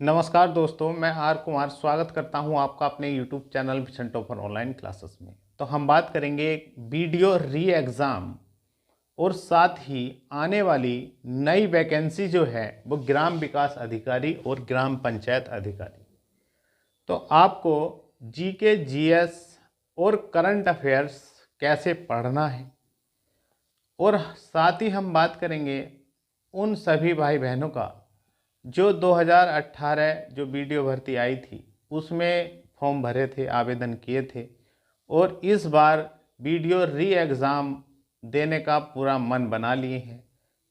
नमस्कार दोस्तों, मैं आर कुमार स्वागत करता हूं आपका अपने YouTube channel mission topper online classes में। तो हम बात करेंगे वीडियो री एग्ज़ाम और साथ ही आने वाली नई वैकेंसी जो है वो ग्राम विकास अधिकारी और ग्राम पंचायत अधिकारी। तो आपको जीके, जीएस और करंट अफेयर्स कैसे पढ़ना है, और साथ ही हम बात करेंगे उन सभी भाई बहनों का जो 2018 जो वीडियो भर्ती आई थी उसमें फॉर्म भरे थे, आवेदन किए थे और इस बार वीडियो री एग्ज़ाम देने का पूरा मन बना लिए हैं।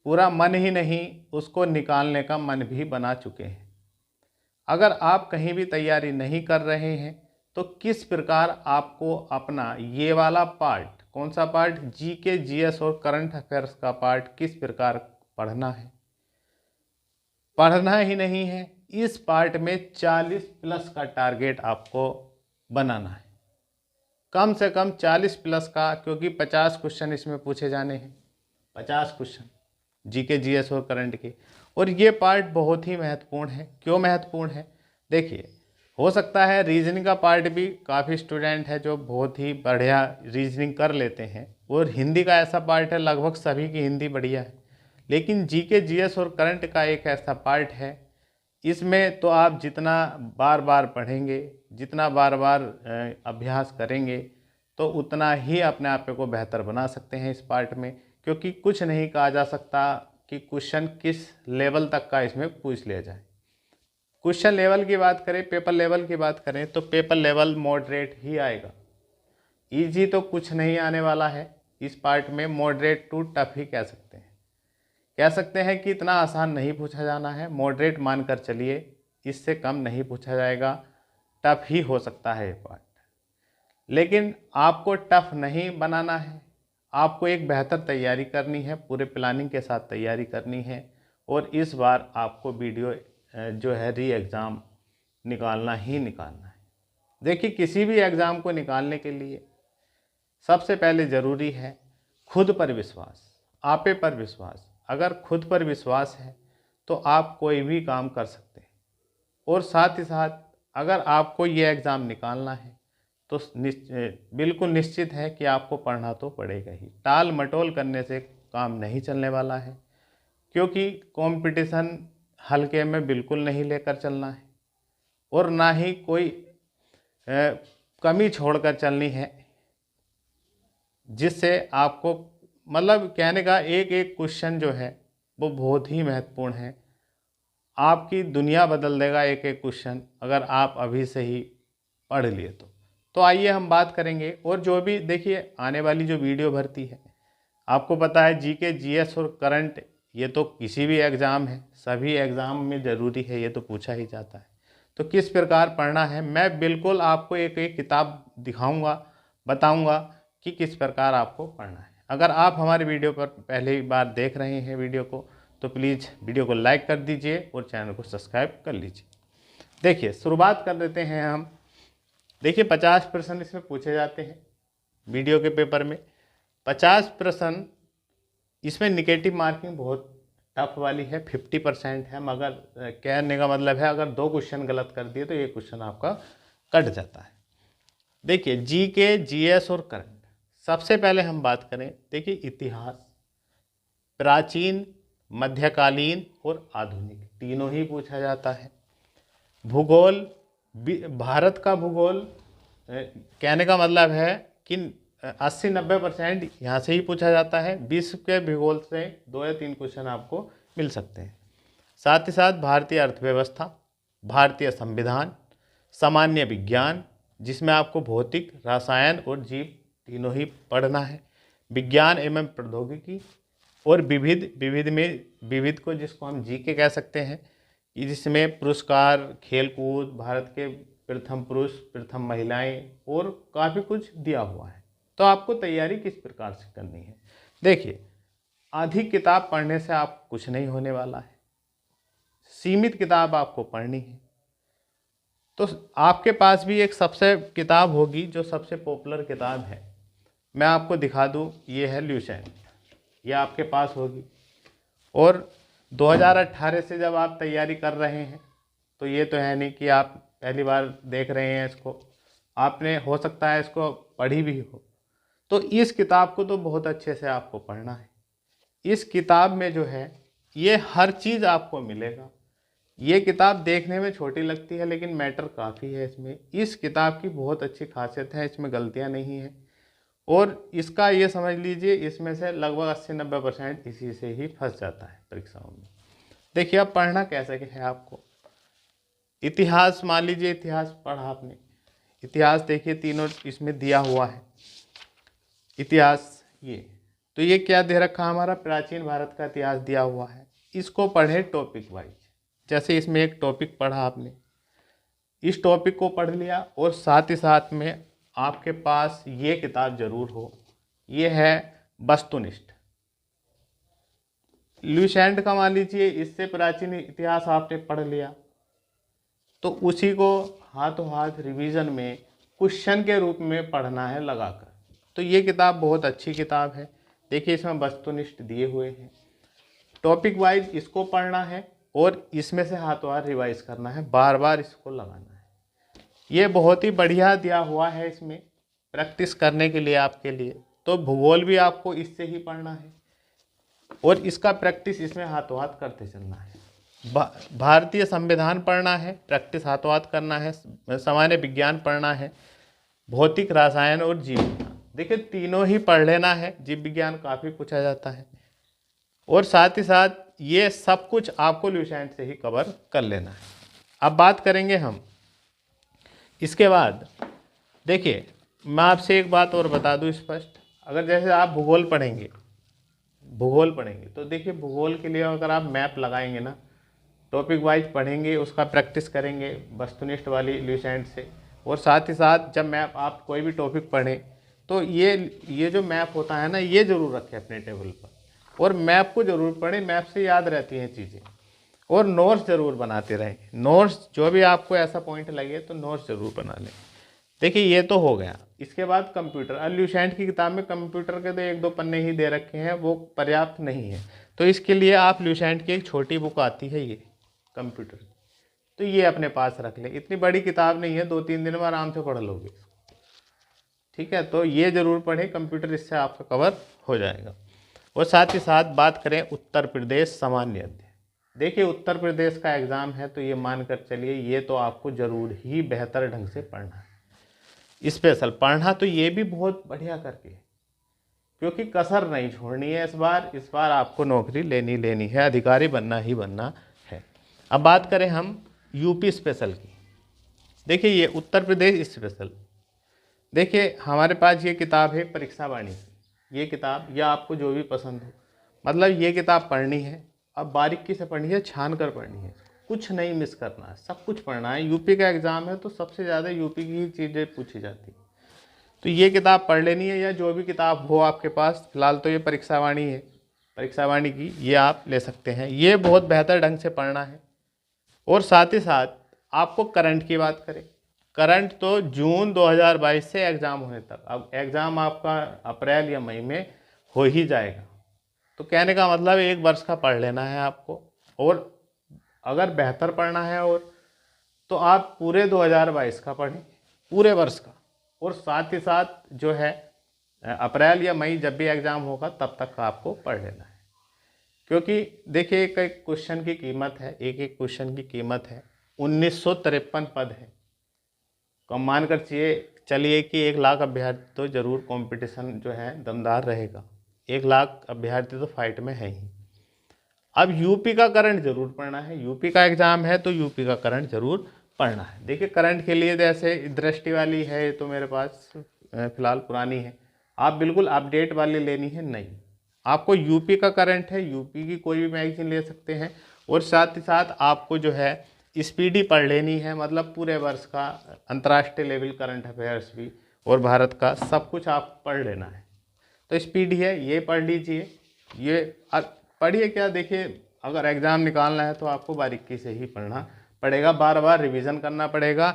पूरा मन ही नहीं, उसको निकालने का मन भी बना चुके हैं। अगर आप कहीं भी तैयारी नहीं कर रहे हैं तो किस प्रकार आपको अपना ये वाला पार्ट, कौन सा पार्ट, जीके, जीएस और करंट अफेयर्स का पार्ट किस प्रकार पढ़ना है। पढ़ना ही नहीं है, इस पार्ट में 40 प्लस का टारगेट आपको बनाना है, कम से कम 40 प्लस का, क्योंकि 50 क्वेश्चन इसमें पूछे जाने हैं। 50 क्वेश्चन जीके, जीएस और करंट के। और ये पार्ट बहुत ही महत्वपूर्ण है। क्यों महत्वपूर्ण है? देखिए, हो सकता है रीजनिंग का पार्ट भी, काफ़ी स्टूडेंट है जो बहुत ही बढ़िया रीजनिंग कर लेते हैं, और हिंदी का ऐसा पार्ट है लगभग सभी की हिंदी बढ़िया है। लेकिन जीके, जीएस और करंट का एक ऐसा पार्ट है, इसमें तो आप जितना बार बार पढ़ेंगे, जितना बार बार अभ्यास करेंगे, तो उतना ही अपने आप को बेहतर बना सकते हैं इस पार्ट में। क्योंकि कुछ नहीं कहा जा सकता कि क्वेश्चन किस लेवल तक का इसमें पूछ लिया जाए। क्वेश्चन लेवल की बात करें, पेपर लेवल की बात करें, तो पेपर लेवल मॉडरेट ही आएगा। ईजी तो कुछ नहीं आने वाला है इस पार्ट में, मॉडरेट टू टफ ही कह सकते हैं। कह सकते हैं कि इतना आसान नहीं पूछा जाना है, मॉडरेट मानकर चलिए, इससे कम नहीं पूछा जाएगा, टफ ही हो सकता है ये पार्ट। लेकिन आपको टफ नहीं बनाना है, आपको एक बेहतर तैयारी करनी है, पूरे प्लानिंग के साथ तैयारी करनी है। और इस बार आपको वीडियो जो है री एग्ज़ाम निकालना ही निकालना है। देखिए, किसी भी एग्ज़ाम को निकालने के लिए सबसे पहले ज़रूरी है खुद पर विश्वास, आपे पर विश्वास। अगर खुद पर विश्वास है तो आप कोई भी काम कर सकते हैं। और साथ ही साथ अगर आपको ये एग्ज़ाम निकालना है तो बिल्कुल निश्चित है कि आपको पढ़ना तो पड़ेगा ही। टाल मटोल करने से काम नहीं चलने वाला है, क्योंकि कंपटीशन हल्के में बिल्कुल नहीं लेकर चलना है, और ना ही कोई कमी छोड़कर चलनी है, जिससे आपको, मतलब कहने का एक एक क्वेश्चन जो है वो बहुत ही महत्वपूर्ण है। आपकी दुनिया बदल देगा एक एक क्वेश्चन, अगर आप अभी से ही पढ़ लिए तो आइए हम बात करेंगे। और जो भी देखिए, आने वाली जो वीडियो भर्ती है, आपको पता है जीके, जीएस और करंट, ये तो किसी भी एग्ज़ाम है, सभी एग्ज़ाम में ज़रूरी है, ये तो पूछा ही जाता है। तो किस प्रकार पढ़ना है, मैं बिल्कुल आपको एक एक किताब दिखाऊंगा, बताऊंगा कि किस प्रकार आपको पढ़ना है। अगर आप हमारे वीडियो पर पहली बार देख रहे हैं वीडियो को, तो प्लीज़ वीडियो को लाइक कर दीजिए और चैनल को सब्सक्राइब कर लीजिए। देखिए, शुरुआत कर देते हैं हम। देखिए, 50 प्रश्न इसमें पूछे जाते हैं वीडियो के पेपर में। 50 प्रश्न इसमें निगेटिव मार्किंग बहुत टफ वाली है, 50% है। मगर कहने का मतलब है, अगर 2 क्वेश्चन गलत कर दिए तो ये क्वेश्चन आपका कट जाता है। देखिए, जीके, जीएस और करंट, सबसे पहले हम बात करें, देखिए इतिहास, प्राचीन, मध्यकालीन और आधुनिक, तीनों ही पूछा जाता है। भूगोल, भारत का भूगोल, कहने का मतलब है कि 80-90% यहाँ से ही पूछा जाता है। विश्व के भूगोल से 2 या 3 क्वेश्चन आपको मिल सकते हैं। साथ ही साथ भारतीय अर्थव्यवस्था, भारतीय संविधान, सामान्य विज्ञान, जिसमें आपको भौतिक, रसायन और जीव तीनों ही पढ़ना है। विज्ञान एवं प्रौद्योगिकी, और विविध को जिसको हम जीके कह सकते हैं, जिसमें पुरस्कार, खेलकूद, भारत के प्रथम पुरुष, प्रथम महिलाएं और काफ़ी कुछ दिया हुआ है। तो आपको तैयारी किस प्रकार से करनी है? देखिए, अधिक किताब पढ़ने से आप कुछ नहीं होने वाला है, सीमित किताब आपको पढ़नी है। तो आपके पास भी एक सबसे किताब होगी जो सबसे पॉपुलर किताब है, मैं आपको दिखा दूं, ये है ल्यूसेंट, ये आपके पास होगी। और 2018 से जब आप तैयारी कर रहे हैं तो ये तो है नहीं कि आप पहली बार देख रहे हैं इसको, आपने हो सकता है इसको पढ़ी भी हो। तो इस किताब को तो बहुत अच्छे से आपको पढ़ना है। इस किताब में जो है ये हर चीज़ आपको मिलेगा। ये किताब देखने में छोटी लगती है लेकिन मैटर काफ़ी है इसमें। इस किताब की बहुत अच्छी खासियत है, इसमें गलतियाँ नहीं हैं। और इसका ये समझ लीजिए इसमें से लगभग 80-90% इसी से ही फंस जाता है परीक्षाओं में। देखिए अब पढ़ना कैसे है आपको। इतिहास, मान लीजिए इतिहास पढ़ा आपने, इतिहास देखिए तीनों इसमें दिया हुआ है। इतिहास ये तो ये क्या दे रखा हमारा, प्राचीन भारत का इतिहास दिया हुआ है। इसको पढ़े टॉपिक वाइज, जैसे इसमें एक टॉपिक पढ़ा आपने, इस टॉपिक को पढ़ लिया और साथ ही साथ में आपके पास ये किताब जरूर हो, ये है वस्तुनिष्ठ, ल्यूसेंट का। मान लीजिए इससे प्राचीन इतिहास आपने पढ़ लिया तो उसी को हाथों हाथ रिवीजन में क्वेश्चन के रूप में पढ़ना है लगाकर। तो ये किताब बहुत अच्छी किताब है। देखिए इसमें वस्तुनिष्ठ दिए हुए हैं, टॉपिक वाइज इसको पढ़ना है और इसमें से हाथों हाथ रिवाइज करना है, बार बार इसको लगाना है। ये बहुत ही बढ़िया दिया हुआ है इसमें प्रैक्टिस करने के लिए आपके लिए। तो भूगोल भी आपको इससे ही पढ़ना है और इसका प्रैक्टिस इसमें हाथों हाथ करते चलना है। भारतीय संविधान पढ़ना है, प्रैक्टिस हाथों हाथ करना है। सामान्य विज्ञान पढ़ना है, भौतिक, रसायन और जीव विज्ञान। देखिए तीनों ही पढ़ लेना है, जीव विज्ञान काफ़ी पूछा जाता है। और साथ ही साथ ये सब कुछ आपको ल्यूसेंट से ही कवर कर लेना है। अब बात करेंगे हम इसके बाद। देखिए मैं आपसे एक बात और बता दूं स्पष्ट, अगर जैसे आप भूगोल पढ़ेंगे तो देखिए भूगोल के लिए अगर आप मैप लगाएंगे ना, टॉपिक वाइज पढ़ेंगे, उसका प्रैक्टिस करेंगे वस्तुनिष्ठ वाली ल्यूसेंट से, और साथ ही साथ जब मैप आप कोई भी टॉपिक पढ़ें तो ये जो मैप होता है ना, ये ज़रूर रखें अपने टेबल पर और मैप को ज़रूर पढ़ें। मैप से याद रहती हैं चीज़ें। और नोट्स ज़रूर बनाते रहें, नोट्स जो भी आपको ऐसा पॉइंट लगे तो नोट्स ज़रूर बना लें। देखिए ये तो हो गया। इसके बाद कंप्यूटर, ल्यूसेंट की किताब में कंप्यूटर के तो 1-2 पन्ने ही दे रखे हैं, वो पर्याप्त नहीं है। तो इसके लिए आप ल्यूसेंट की एक छोटी बुक आती है ये कंप्यूटर, तो ये अपने पास रख लें। इतनी बड़ी किताब नहीं है, 2-3 दिन में आराम से पढ़ लोगे, ठीक है। तो ये ज़रूर पढ़ें कंप्यूटर, इससे आपका कवर हो जाएगा। और साथ ही साथ बात करें उत्तर प्रदेश सामान्य अध्ययन। देखिए उत्तर प्रदेश का एग्ज़ाम है तो ये मानकर चलिए ये तो आपको ज़रूर ही बेहतर ढंग से पढ़ना है, स्पेशल पढ़ना। तो ये भी बहुत बढ़िया करके, क्योंकि कसर नहीं छोड़नी है। इस बार आपको नौकरी लेनी है, अधिकारी बनना ही बनना है। अब बात करें हम यूपी स्पेशल की। देखिए ये उत्तर प्रदेश स्पेशल, देखिए हमारे पास ये किताब है परीक्षा वाणी की। ये किताब, या आपको जो भी पसंद हो, मतलब ये किताब पढ़नी है। अब बारीकी से पढ़नी है, छान कर पढ़नी है, कुछ नहीं मिस करना है, सब कुछ पढ़ना है। यूपी का एग्ज़ाम है तो सबसे ज़्यादा यूपी की ही चीज़ें पूछी जाती हैं। तो ये किताब पढ़ लेनी है, या जो भी किताब हो आपके पास। फिलहाल तो ये परीक्षा वाणी है, परीक्षा वाणी की ये आप ले सकते हैं। ये बहुत बेहतर ढंग से पढ़ना है। और साथ ही साथ आपको करंट की बात करें, करंट तो जून 2022 से एग्ज़ाम होने तक, अब एग्ज़ाम आपका अप्रैल या मई में हो ही जाएगा। तो कहने का मतलब 1 वर्ष का पढ़ लेना है आपको। और अगर बेहतर पढ़ना है और तो आप पूरे 2022 का पढ़ें, पूरे वर्ष का। और साथ ही साथ जो है अप्रैल या मई जब भी एग्ज़ाम होगा तब तक का आपको पढ़ लेना है। क्योंकि देखिए एक एक क्वेश्चन की कीमत है, एक क्वेश्चन की कीमत है 1953 पद है। कम मान कर चलिए कि 1 लाख अभ्यर्थी तो ज़रूर कंपटीशन जो है दमदार रहेगा। 1 लाख अभ्यर्थी तो फाइट में है ही। अब यूपी का करंट जरूर पढ़ना है, यूपी का एग्ज़ाम है तो यूपी का करंट जरूर पढ़ना है। देखिए करंट के लिए जैसे दृष्टि वाली है तो मेरे पास फ़िलहाल पुरानी है, आप बिल्कुल अपडेट वाली लेनी है नहीं। आपको यूपी का करंट है, यूपी की कोई भी मैगजीन ले सकते हैं। और साथ ही साथ आपको जो है स्पीडी पढ़ लेनी है, मतलब पूरे वर्ष का अंतर्राष्ट्रीय लेवल करंट अफेयर्स भी और भारत का सब कुछ आप पढ़ लेना है। तो स्पीडी है, ये पढ़ लीजिए। ये पढ़िए क्या, देखिए अगर एग्ज़ाम निकालना है तो आपको बारीकी से ही पढ़ना पड़ेगा, बार बार रिवीजन करना पड़ेगा।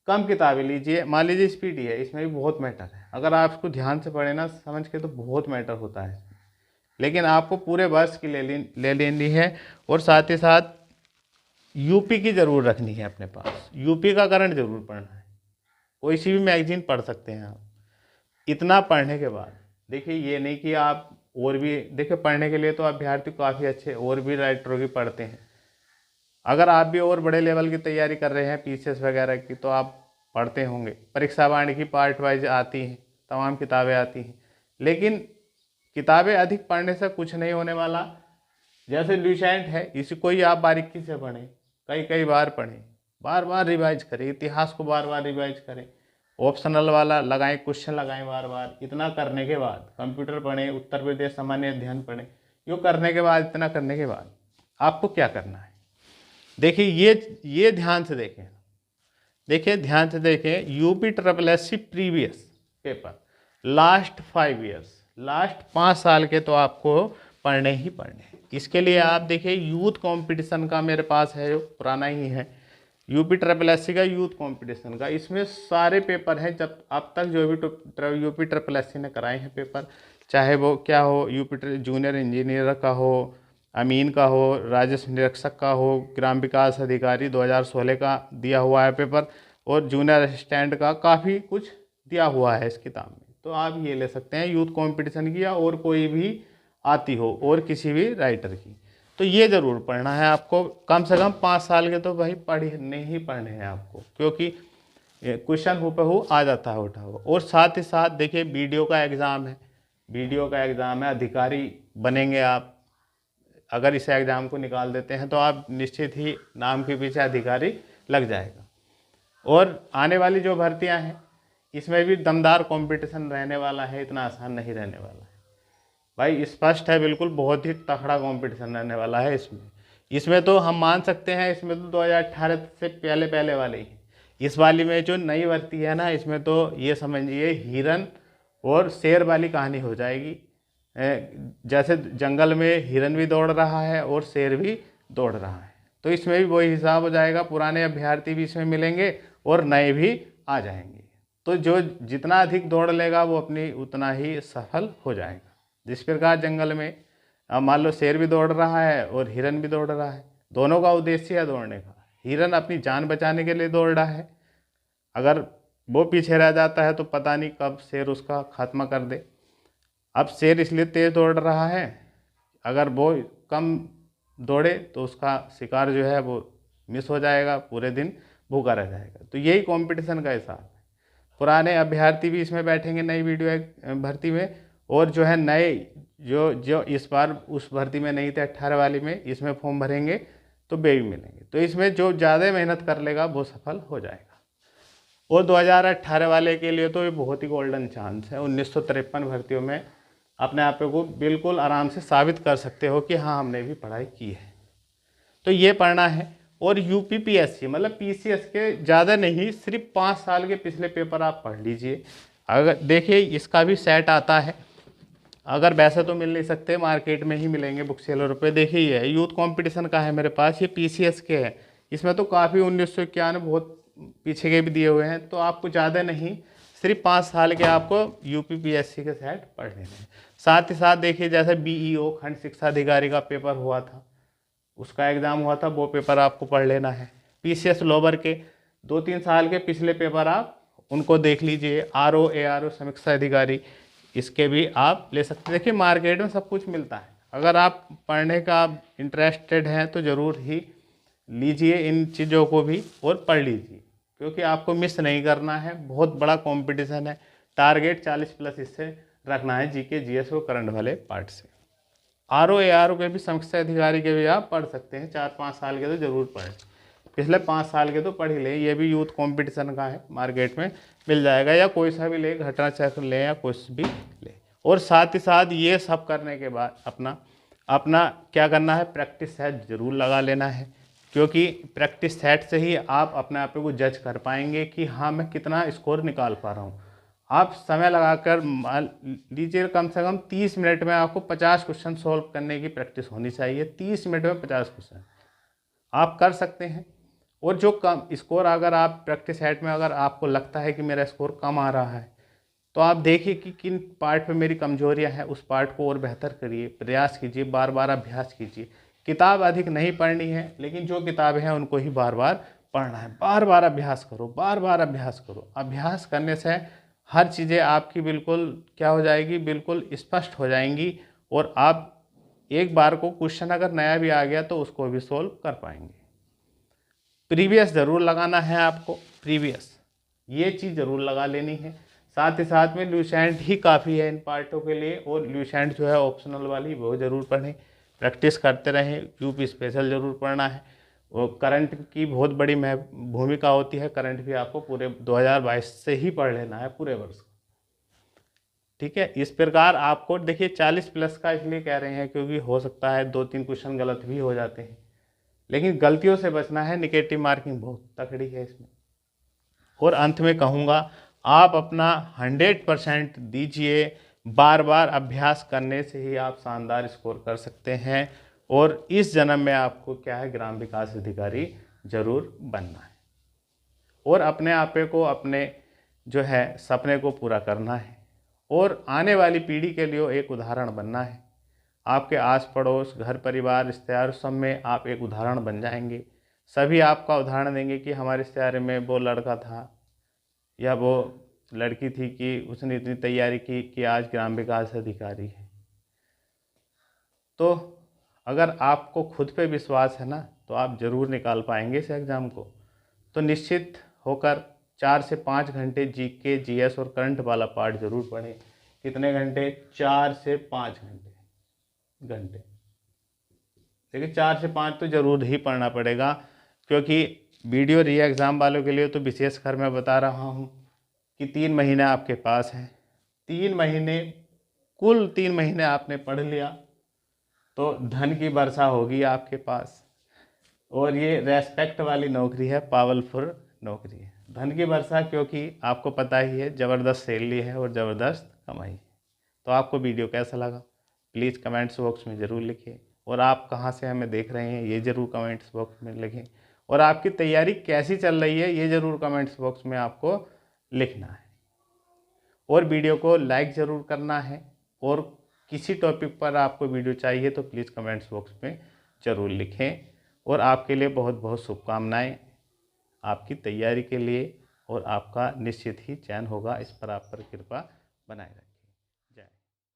कम किताबें लीजिए, मान लीजिए स्पीडी है, इसमें भी बहुत मैटर है। अगर आप इसको ध्यान से पढ़े ना समझ के तो बहुत मैटर होता है, लेकिन आपको पूरे वर्ष की ले लेनी है। और साथ ही साथ यूपी की ज़रूर रखनी है अपने पास, यूपी का करंट जरूर पढ़ना है। कोई सी भी मैगजीन पढ़ सकते हैं आप। इतना पढ़ने के बाद देखिए ये नहीं कि आप और भी देखिए, पढ़ने के लिए तो अभ्यर्थी काफ़ी अच्छे और भी राइटरों की पढ़ते हैं। अगर आप भी और बड़े लेवल की तैयारी कर रहे हैं पीसीएस वगैरह की, तो आप पढ़ते होंगे। परीक्षा वाणी की पार्ट वाइज आती हैं, तमाम किताबें आती हैं, लेकिन किताबें अधिक पढ़ने से कुछ नहीं होने वाला। जैसे ल्यूसेंट है, इसको ही आप बारीकी से पढ़ें, कई कई बार पढ़ें, बार बार रिवाइज करें, इतिहास को बार बार रिवाइज करें, ऑप्शनल वाला लगाएं, क्वेश्चन लगाएं बार बार। इतना करने के बाद कंप्यूटर पढ़ें, उत्तर प्रदेश सामान्य अध्ययन पढ़ें। यो करने के बाद, इतना करने के बाद आपको क्या करना है, देखिए ये ध्यान से देखें, देखिए ध्यान से देखें। UP SSC previous paper last 5 years, last 5 साल के तो आपको पढ़ने ही पढ़ने हैं। इसके लिए आप देखिए यूथ कंपटीशन का मेरे पास है, जो पुराना ही है, यूपी SSC का यूथ कंपटीशन का। इसमें सारे पेपर हैं जब अब तक जो भी यूपी SSC ने कराए हैं पेपर, चाहे वो क्या हो, यूपी जूनियर इंजीनियर का हो, अमीन का हो, राजस्व निरीक्षक का हो, ग्राम विकास अधिकारी 2016 का दिया हुआ है पेपर, और जूनियर असिस्टेंट का काफ़ी कुछ दिया हुआ है इस किताब में। तो आप ये ले सकते हैं यूथ कंपटीशन की, या और कोई भी आती हो और किसी भी राइटर की। तो ये ज़रूर पढ़ना है आपको, कम से कम 5 साल के तो भाई पढ़ने ही पढ़ने हैं आपको, क्योंकि क्वेश्चन हूबहू आ जाता है उठा हुआ। और साथ ही साथ देखिए वीडियो का एग्ज़ाम है, वीडियो का एग्ज़ाम है, अधिकारी बनेंगे आप। अगर इस एग्ज़ाम को निकाल देते हैं तो आप निश्चित ही नाम के पीछे अधिकारी लग जाएगा। और आने वाली जो भर्तियां हैं, इसमें भी दमदार कंपटीशन रहने वाला है, इतना आसान नहीं रहने वाला है भाई, स्पष्ट है बिल्कुल, बहुत ही तगड़ा कंपटीशन रहने वाला है इसमें तो हम मान सकते हैं, इसमें तो 2018 से पहले वाले ही। इस वाली में जो नई भर्ती है ना, इसमें तो ये समझिए हिरन और शेर वाली कहानी हो जाएगी। जैसे जंगल में हिरन भी दौड़ रहा है और शेर भी दौड़ रहा है, तो इसमें भी वही हिसाब हो जाएगा। पुराने अभ्यर्थी भी इसमें मिलेंगे और नए भी आ जाएंगे, तो जो जितना अधिक दौड़ लेगा वो अपनी उतना ही सफल हो जाएगा। जिस प्रकार जंगल में मान लो शेर भी दौड़ रहा है और हिरन भी दौड़ रहा है, दोनों का उद्देश्य है दौड़ने का। हिरन अपनी जान बचाने के लिए दौड़ रहा है, अगर वो पीछे रह जाता है तो पता नहीं कब शेर उसका खात्मा कर दे। अब शेर इसलिए तेज दौड़ रहा है, अगर वो कम दौड़े तो उसका शिकार जो है वो मिस हो जाएगा, पूरे दिन भूखा रह जाएगा। तो यही कंपटीशन का हिसाब है। पुराने अभ्यर्थी भी इसमें बैठेंगे नई वीडियो भर्ती में, और जो है नए जो इस बार उस भर्ती में नहीं थे 18 वाली में, इसमें फॉर्म भरेंगे तो वे भी मिलेंगे। तो इसमें जो ज़्यादा मेहनत कर लेगा वो सफल हो जाएगा। और 2018 वाले के लिए तो ये बहुत ही गोल्डन चांस है। 1953 भर्तियों में अपने आप को बिल्कुल आराम से साबित कर सकते हो कि हाँ हमने भी पढ़ाई की है। तो ये पढ़ना है। और यूपीपीएससी मतलब पीसीएस के ज़्यादा नहीं, सिर्फ 5 साल के पिछले पेपर आप पढ़ लीजिए। अगर देखिए इसका भी सेट आता है, अगर वैसे तो मिल नहीं सकते, मार्केट में ही मिलेंगे बुक सेलर पे। देखिए ये यूथ कंपटीशन का है मेरे पास, ये पीसीएस के है। इसमें तो काफ़ी 1991 बहुत पीछे के भी दिए हुए हैं, तो आपको ज़्यादा नहीं, सिर्फ 5 साल के आपको यूपीपीएससी के सेट पढ़ लेने हैं। साथ ही साथ देखिए जैसे बीईओ खंड शिक्षा अधिकारी का पेपर हुआ था, उसका एग्ज़ाम हुआ था, वो पेपर आपको पढ़ लेना है। पीसीएस लोअर के 2-3 साल के पिछले पेपर आप उनको देख लीजिए। आरओ एआरओ समीक्षा अधिकारी, इसके भी आप ले सकते हैं। देखिए मार्केट में सब कुछ मिलता है, अगर आप पढ़ने का इंटरेस्टेड हैं तो ज़रूर ही लीजिए इन चीज़ों को भी और पढ़ लीजिए, क्योंकि आपको मिस नहीं करना है। बहुत बड़ा कंपटीशन है, टारगेट 40+ इससे रखना है, जीके जीएस और करंट वाले पार्ट से। आरओ एआरओ के भी समीक्षा अधिकारी के भी आप पढ़ सकते हैं, 4-5 साल के तो ज़रूर पढ़ें, पिछले 5 साल के तो पढ़ ही ले। ये भी यूथ कंपटीशन का है, मार्केट में मिल जाएगा, या कोई सा भी ले, घटना चक्र ले या कुछ भी ले। और साथ ही साथ ये सब करने के बाद अपना क्या करना है, प्रैक्टिस सेट जरूर लगा लेना है, क्योंकि प्रैक्टिस सेट से ही आप अपने आप को जज कर पाएंगे कि हाँ मैं कितना स्कोर निकाल पा रहा हूँ। आप समय लगाकर मान लीजिए कम से कम 30 मिनट में आपको 50 क्वेश्चन सॉल्व करने की प्रैक्टिस होनी चाहिए। 30 मिनट में 50 क्वेश्चन आप कर सकते हैं। और जो कम स्कोर, अगर आप प्रैक्टिस सेट में अगर आपको लगता है कि मेरा स्कोर कम आ रहा है, तो आप देखिए कि किन पार्ट पे मेरी कमजोरियां हैं, उस पार्ट को और बेहतर करिए, प्रयास कीजिए, बार बार अभ्यास कीजिए। किताब अधिक नहीं पढ़नी है, लेकिन जो किताबें हैं उनको ही बार बार पढ़ना है। बार बार अभ्यास करो, बार बार अभ्यास करो। अभ्यास करने से हर चीज़ें आपकी बिल्कुल क्या हो जाएगी, बिल्कुल स्पष्ट हो जाएंगी, और आप एक बार को क्वेश्चन अगर नया भी आ गया तो उसको भी सोल्व कर पाएंगे। प्रीवियस ज़रूर लगाना है आपको, प्रीवियस ये चीज़ ज़रूर लगा लेनी है। साथ ही साथ में ल्यूसेंट ही काफ़ी है इन पार्टों के लिए, और ल्यूसेंट जो है ऑप्शनल वाली वो ज़रूर पढ़ें, प्रैक्टिस करते रहें। यूपी स्पेशल ज़रूर पढ़ना है, और करंट की बहुत बड़ी भूमिका होती है। करंट भी आपको पूरे 2022 से ही पढ़ लेना है पूरे वर्ष। ठीक है, इस प्रकार आपको देखिए 40 प्लस का इसलिए कह रहे हैं क्योंकि हो सकता है 2-3 क्वेश्चन गलत भी हो जाते हैं, लेकिन गलतियों से बचना है। नेगेटिव मार्किंग बहुत तकड़ी है इसमें। और अंत में कहूँगा, आप अपना 100% दीजिए। बार बार अभ्यास करने से ही आप शानदार स्कोर कर सकते हैं, और इस जन्म में आपको क्या है, ग्राम विकास अधिकारी जरूर बनना है, और अपने आपे को, अपने जो है सपने को पूरा करना है, और आने वाली पीढ़ी के लिए एक उदाहरण बनना है। आपके आस पड़ोस, घर परिवार, रिश्तेदार, सब में आप एक उदाहरण बन जाएंगे। सभी आपका उदाहरण देंगे कि हमारे रिश्तेदार में वो लड़का था या वो लड़की थी कि उसने इतनी तैयारी की कि आज ग्राम विकास अधिकारी है। तो अगर आपको खुद पे विश्वास है ना, तो आप ज़रूर निकाल पाएंगे इस एग्ज़ाम को। तो निश्चित होकर 4 से 5 घंटे जीके, जीएस और करंट वाला पार्ट ज़रूर पढ़ें। कितने घंटे? 4 से 5 घंटे। देखिए 4 से 5 तो ज़रूर ही पढ़ना पड़ेगा, क्योंकि वीडियो री एग्ज़ाम वालों के लिए तो विशेषकर मैं बता रहा हूँ कि 3 महीने आपके पास हैं। 3 महीने, कुल 3 महीने आपने पढ़ लिया तो धन की वर्षा होगी आपके पास। और ये रेस्पेक्ट वाली नौकरी है, पावरफुल नौकरी है। धन की वर्षा, क्योंकि आपको पता ही है ज़बरदस्त सैलरी है और ज़बरदस्त कमाई है। तो आपको वीडियो कैसा लगा प्लीज़ कमेंट्स बॉक्स में ज़रूर लिखिए, और आप कहाँ से हमें देख रहे हैं ये ज़रूर कमेंट्स बॉक्स में लिखें, और आपकी तैयारी कैसी चल रही है ये ज़रूर कमेंट्स बॉक्स में आपको लिखना है। और वीडियो को लाइक ज़रूर करना है, और किसी टॉपिक पर आपको वीडियो चाहिए तो प्लीज़ कमेंट्स बॉक्स में ज़रूर लिखें। और आपके लिए बहुत बहुत शुभकामनाएं आपकी तैयारी के लिए, और आपका निश्चित ही चयन होगा। इस पर आप पर कृपा बनाए रखें।